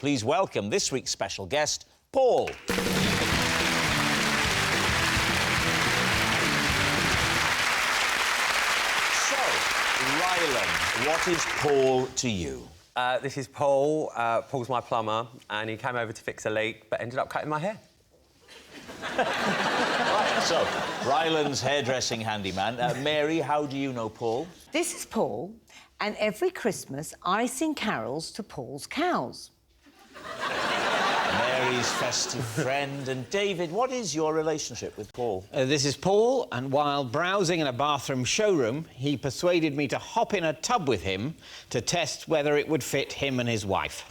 Please welcome this week's special guest, Paul. Rylan, what is Paul to you? This is Paul. Paul's my plumber, and he came over to fix a leak, but ended up cutting my hair. Right, so, Rylan's hairdressing handyman. Mary, how do you know Paul? This is Paul, and every Christmas I sing carols to Paul's cows. Mary's festive friend. And David, what is your relationship with Paul? This is Paul, and while browsing in a bathroom showroom, he persuaded me to hop in a tub with him to test whether it would fit him and his wife.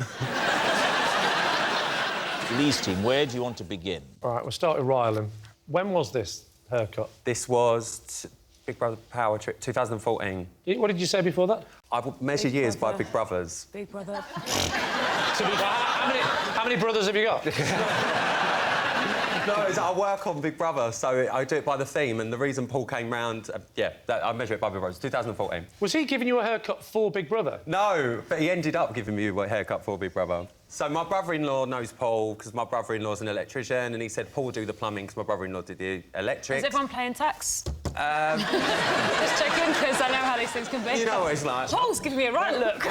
Lee's team, where do you want to begin? All right, we'll start with Rylan. When was this haircut? This was Big Brother Power Trip 2014. What did you say before that? I measure years by Big Brothers. Big Brother. How many brothers have you got? No, I work on Big Brother, so I do it by the theme, and the reason Paul came round... I measure it by Big Brothers, 2014. Was he giving you a haircut for Big Brother? No, but he ended up giving me a haircut for Big Brother. So my brother-in-law knows Paul, because my brother-in-law's an electrician, and he said, Paul, do the plumbing, because my brother-in-law did the electrics. Is everyone paying tax? Just checking, because I know how these things can be. You know what it's like. Paul's giving me a right look.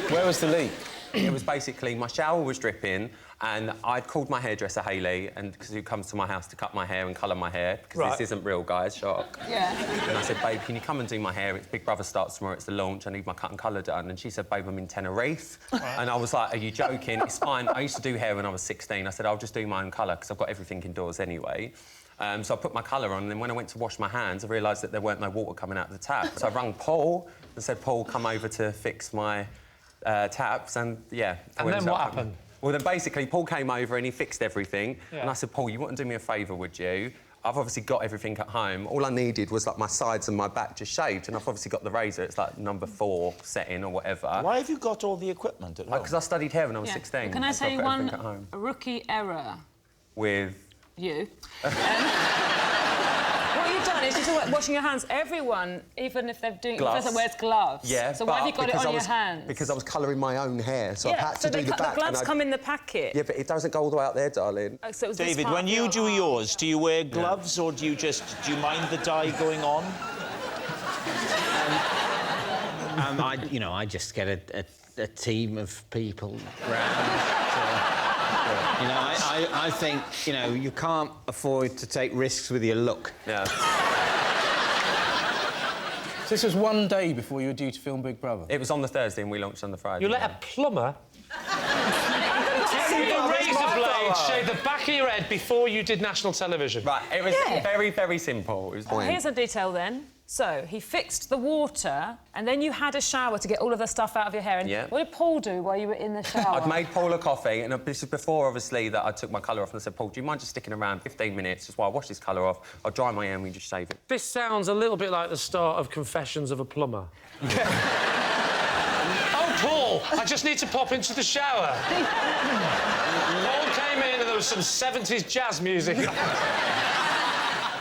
Where was the leak? It was basically my shower was dripping, and I'd called my hairdresser Hayley, and because who comes to my house to cut my hair and colour my hair, because this isn't real, guys. Shock. Yeah. And I said, babe, can you come and do my hair? It's Big Brother starts tomorrow. It's the launch. I need my cut and colour done. And she said, babe, I'm in Tenerife. And I was like, are you joking? It's fine. I used to do hair when I was 16. I said, I'll just do my own colour because I've got everything indoors anyway. So I put my colour on, and then when I went to wash my hands, I realised that there weren't no water coming out of the tap. So I rang Paul and said, Paul, come over to fix my taps, and yeah. And then what happened? Well, then basically Paul came over and he fixed everything, and I said, Paul, you wouldn't do me a favour, would you? I've obviously got everything at home. All I needed was, like, my sides and my back just shaved, and I've obviously got the razor. It's, like, number 4 setting or whatever. Why have you got all the equipment at home? Because I studied hair when I was 16. Can I so say I've got one everything at home. rookie error? With? You. What you've done is you're washing your hands. Everyone, even if they're doing Gloves. it, wears gloves. Yeah, so why have you got it on your hands? Because I was colouring my own hair, so I had to do the back. The gloves come in the packet. Yeah, but it doesn't go all the way out there, darling. Oh, so it was David, when you do yours, do you wear gloves or do you mind the dye going on? I just get a team of people round. I think, you can't afford to take risks with your look. Yeah. So this was one day before you were due to film Big Brother? It was on the Thursday and we launched on the Friday. You let a plumber take a razor blade, shave the back of your head before you did national television. Right, it was very, very simple. It was Here's a detail then. So, he fixed the water, and then you had a shower to get all of the stuff out of your hair. And what did Paul do while you were in the shower? I'd made Paul a coffee, and this was before, obviously, that I took my colour off, and I said, Paul, do you mind just sticking around 15 minutes just while I wash this colour off? I'll dry my hair and we just shave it. This sounds a little bit like the start of Confessions of a Plumber. Oh, Paul, I just need to pop into the shower. Paul came in and there was some 70s jazz music.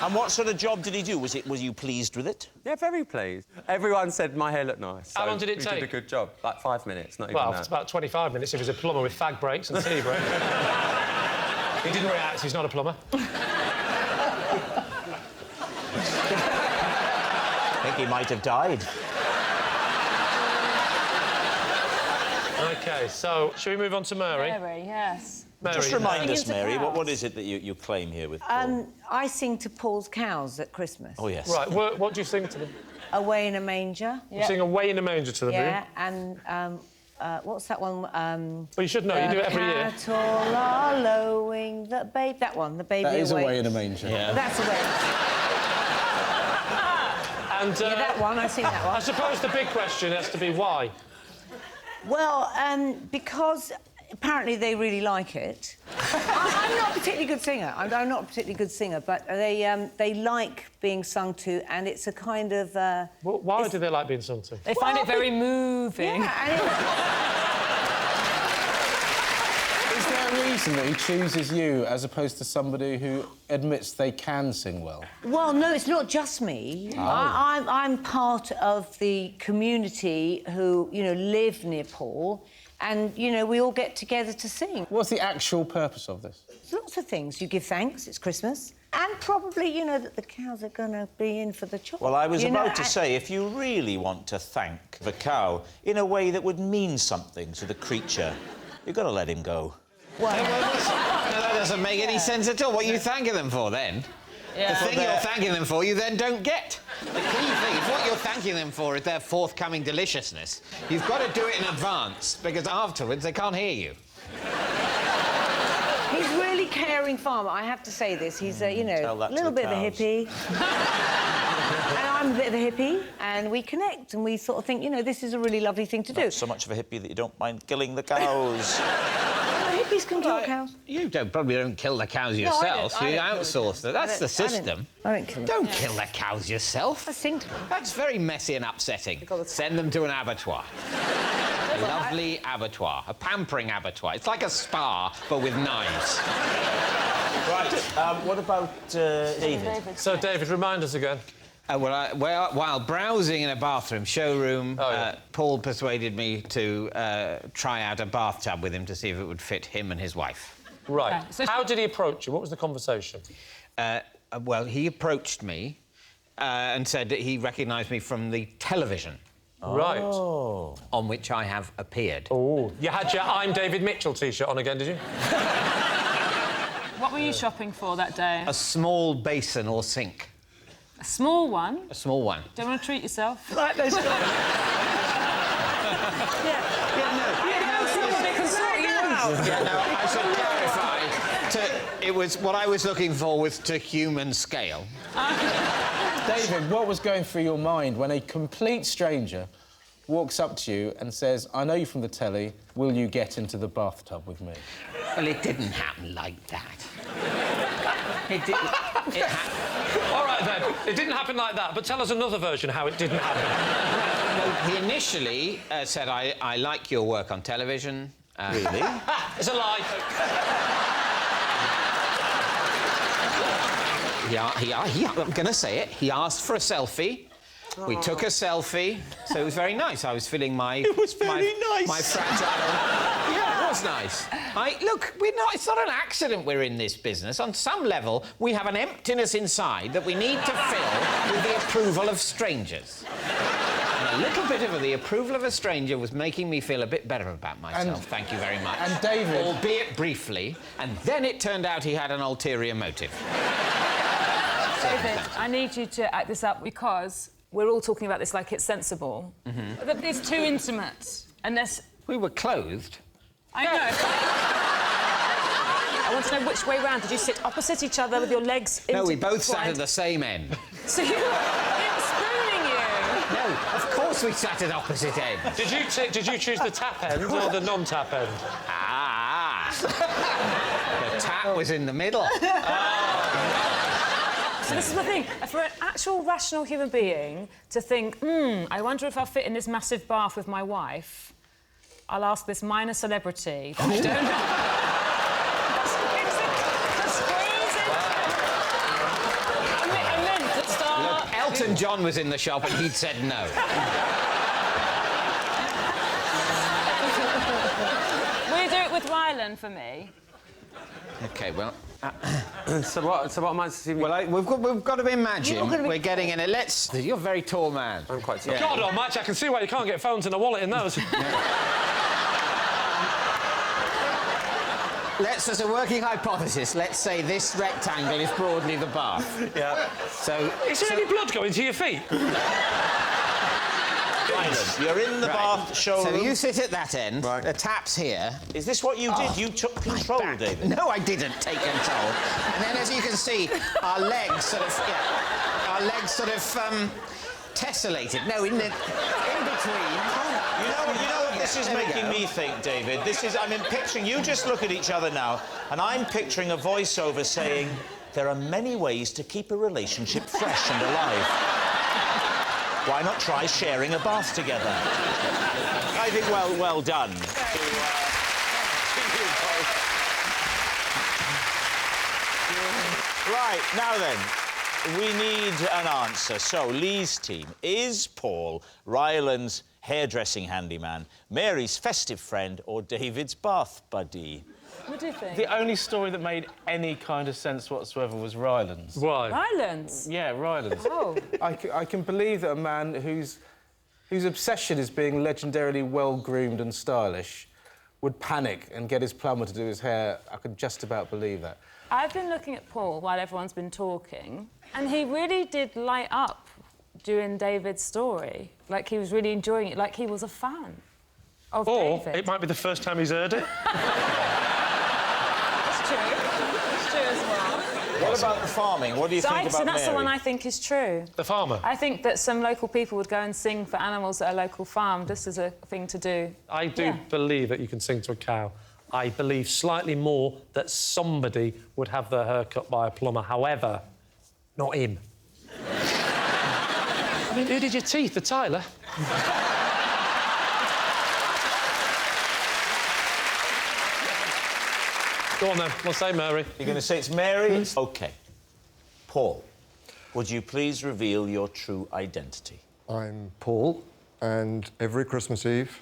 And what sort of job did he do? Was you pleased with it? Yeah, very pleased. Everyone said my hair looked nice. How long did it take? He did a good job. Like 5 minutes, not even that. Well, it's about 25 minutes if he's a plumber with fag breaks and tea breaks. He didn't react, he's not a plumber. I think he might have died. OK, so, shall we move on to Mary? Mary, yes. Mary, just remind us, into Mary, cows. what is it that you claim here with Paul? I sing to Paul's cows at Christmas. Oh, yes. Right, what do you sing to them? Away in a manger. You sing Away in a Manger to them, Yeah, and what's that one? Well, you should know, you do it every year. The cattle are lowing, the babe... That one, the baby away. That is Away in a Manger. Yeah. That's away. And, Yeah, that one, I sing that one. I suppose the big question has to be why? Well, because apparently they really like it. I'm not a particularly good singer. I'm not a particularly good singer, but they like being sung to, and it's a kind of... Why do they like being sung to? They find it very moving. Yeah, and Is there there a reason that he chooses you as opposed to somebody who admits they can sing well? Well, no, it's not just me. Oh. I'm part of the community who, you know, live near Paul, and, you know, we all get together to sing. What's the actual purpose of this? Lots of things. You give thanks, it's Christmas, and probably, you know, that the cows are going to be in for the chop. Well, I was about to say, if you really want to thank the cow in a way that would mean something to the creature, you've got to let him go. Well, That doesn't make any sense at all. What are you thanking them for, then? Yeah. The thing you're thanking them for, you then don't get. The key thing is what you're thanking them for is their forthcoming deliciousness. You've got to do it in advance, because afterwards they can't hear you. he's a really caring farmer, I have to say this. He's, you know, a little bit of a hippie. And I'm a bit of a hippie, and we connect, and we sort of think, you know, this is a really lovely thing to do. Not so much of a hippie that you don't mind killing the cows. Hippies can kill cows. You probably don't kill the cows yourself. I You don't outsource them. That's the system. I don't kill them. Don't kill the cows yourself. I sing to them. That's very messy and upsetting. Send them to an abattoir. A lovely abattoir. A pampering abattoir. It's like a spa, but with knives. Right, what about David? So, David, remind us again. While browsing in a bathroom showroom, Paul persuaded me to try out a bathtub with him to see if it would fit him and his wife. Right. Okay, so How did he approach you? What was the conversation? Well, he approached me and said that he recognised me from the television. Right. On which I have appeared. Oh. You had your I'm David Mitchell T-shirt on again, did you? what were you shopping for that day? A small basin or sink. A small one? A small one. Don't want to treat yourself? Like those guys. I should clarify. It was what I was looking for was to human scale. David, what was going through your mind when a complete stranger walks up to you and says, I know you from the telly, will you get into the bathtub with me? Well, it didn't happen like that. It didn't. All right, then. It didn't happen like that, but tell us another version how it didn't happen. No, he initially said, I like your work on television. Really? It's a lie. I'm going to say it. He asked for a selfie. We took a selfie, so it was very nice. I was feeling my... It was very nice. My fragile... Yeah, it was nice. Look, it's not an accident we're in this business. On some level, we have an emptiness inside that we need to fill with the approval of strangers. And a little bit of the approval of a stranger was making me feel a bit better about myself. Thank you very much. And David... Albeit briefly, and then it turned out he had an ulterior motive. David, I need you to act this up because we're all talking about this like it's sensible. But it's too intimate. Unless... We were clothed. I know. I want to know which way round. Did you sit opposite each other with your legs No, we both sat at the same end. So you were spooning you? No, of course we sat at opposite ends. Did you choose the tap end or the non-tap end? The tap was in the middle. So this is the thing. For an actual rational human being to think, I wonder if I'll fit in this massive bath with my wife, I'll ask this minor celebrity that I don't know. I meant to start... Look, Elton John was in the shop and he'd said no. Will you do it with Rylan for me? OK, well... So what am I... Well, we've got to imagine we're getting in it. You're a very tall man. I'm quite tall. God almighty, I can see why you can't get phones and a wallet in those. As a working hypothesis, let's say this rectangle is broadly the bath. Yeah. So... Is there any blood going to your feet? Rylan, you're in the bath showroom. So you sit at that end, the tap's here. Is this what you did? You took control, David? No, I didn't take control. And then, as you can see, our legs sort of... Yeah, our legs sort of, tessellated. No, in between... You know what this is making me think, David? I'm picturing... You just look at each other now, and I'm picturing a voiceover saying, there are many ways to keep a relationship fresh and alive. Why not try sharing a bath together? I think, well done. Right, now then, we need an answer. So, Lee's team, is Paul Rylan's hairdressing handyman, Mary's festive friend, or David's bath buddy? What do you think? The only story that made any kind of sense whatsoever was Rylan's. Why? Rylan's? Yeah, Rylan's. Oh. I can believe that a man whose obsession is being legendarily well-groomed and stylish would panic and get his plumber to do his hair. I could just about believe that. I've been looking at Paul while everyone's been talking, and he really did light up during David's story. Like, he was really enjoying it, like he was a fan of David. Or it might be the first time he's heard it. That's true. That's true as well. What about the farming? What do you think about So that's Mary? the one I think is true. The farmer. I think that some local people would go and sing for animals at a local farm just as a thing to do. I do believe that you can sing to a cow. I believe slightly more that somebody would have their hair cut by a plumber. However, not him. I mean, who did your teeth? The Tyler? Go on, then. We'll say Mary. You're going to say it's Mary? OK. Paul, would you please reveal your true identity? I'm Paul, and every Christmas Eve...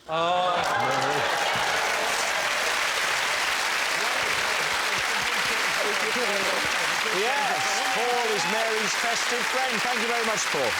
Yes, Paul is Mary's festive friend. Thank you very much, Paul.